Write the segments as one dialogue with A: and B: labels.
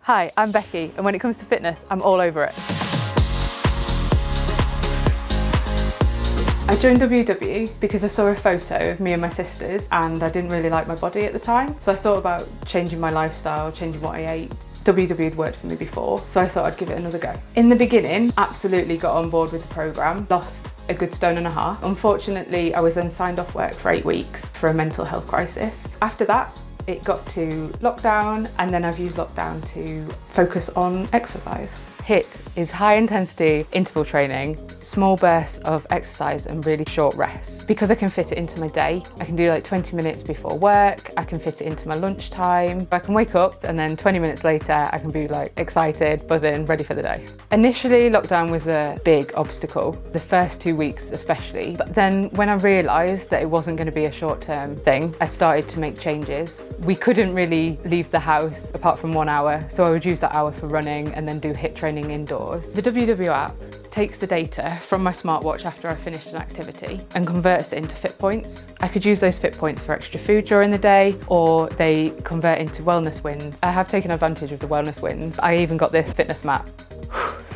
A: Hi, I'm Becky, and when it comes to fitness, I'm all over it. I joined WW because I saw a photo of me and my sisters and I didn't really like my body at the time. So I thought about changing my lifestyle, changing what I ate. WW had worked for me before, so I thought I'd give it another go. In the beginning, absolutely got on board with the programme, lost a good 1.5 stone. Unfortunately, I was then signed off work for 8 weeks for a mental health crisis. After that, it got to lockdown, and then I've used lockdown to focus on exercise. HIIT is high intensity interval training, small bursts of exercise and really short rests. Because I can fit it into my day, I can do like 20 minutes before work, I can fit it into my lunchtime. I can wake up and then 20 minutes later, I can be like excited, buzzing, ready for the day. Initially, lockdown was a big obstacle, the first 2 weeks especially. But then when I realised that it wasn't going to be a short-term thing, I started to make changes. We couldn't really leave the house apart from 1 hour, so I would use that hour for running and then do HIIT training indoors. The WW app takes the data from my smartwatch after I finished an activity and converts it into fit points. I could use those fit points for extra food during the day, or they convert into wellness wins. I have taken advantage of the wellness wins. I even got this fitness mat.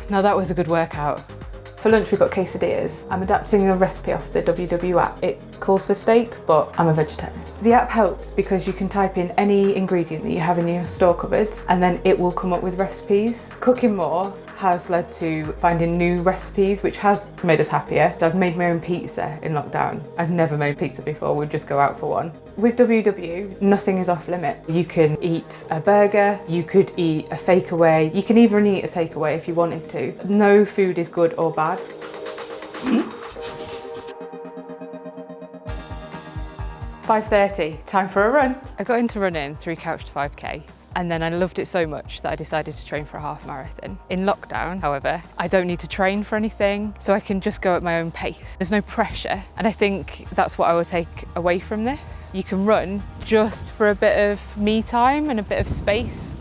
A: Now that was a good workout. For lunch we got quesadillas. I'm adapting a recipe off the WW app. It calls for steak, but I'm a vegetarian. The app helps because you can type in any ingredient that you have in your store cupboards and then it will come up with recipes. Cooking more has led to finding new recipes, which has made us happier. So I've made my own pizza in lockdown. I've never made pizza before, we'd just go out for one. With WW, nothing is off limit. You can eat a burger, you could eat a fake away, you can even eat a takeaway if you wanted to. No food is good or bad. 5:30, time for a run. I got into running through Couch to 5K. And then I loved it so much that I decided to train for a half marathon. In lockdown, however, I don't need to train for anything, so I can just go at my own pace. There's no pressure, and I think that's what I will take away from this. You can run just for a bit of me time and a bit of space.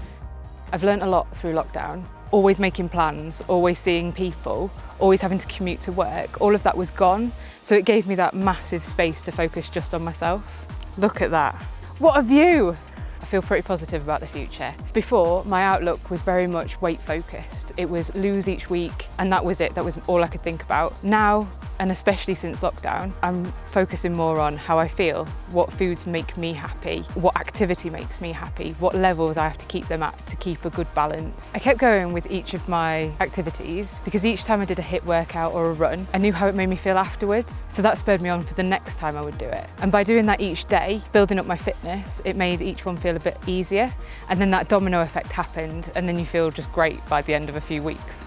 A: I've learned a lot through lockdown. Always making plans, always seeing people, always having to commute to work. All of that was gone, so it gave me that massive space to focus just on myself. Look at that. What a view! I feel pretty positive about the future. Before, my outlook was very much weight focused. It was lose each week and that was it, that was all I could think about. Now, and especially since lockdown, I'm focusing more on how I feel, what foods make me happy, what activity makes me happy, what levels I have to keep them at to keep a good balance. I kept going with each of my activities because each time I did a HIIT workout or a run, I knew how it made me feel afterwards. So that spurred me on for the next time I would do it. And by doing that each day, building up my fitness, it made each one feel a bit easier. And then that domino effect happened and then you feel just great by the end of a few weeks.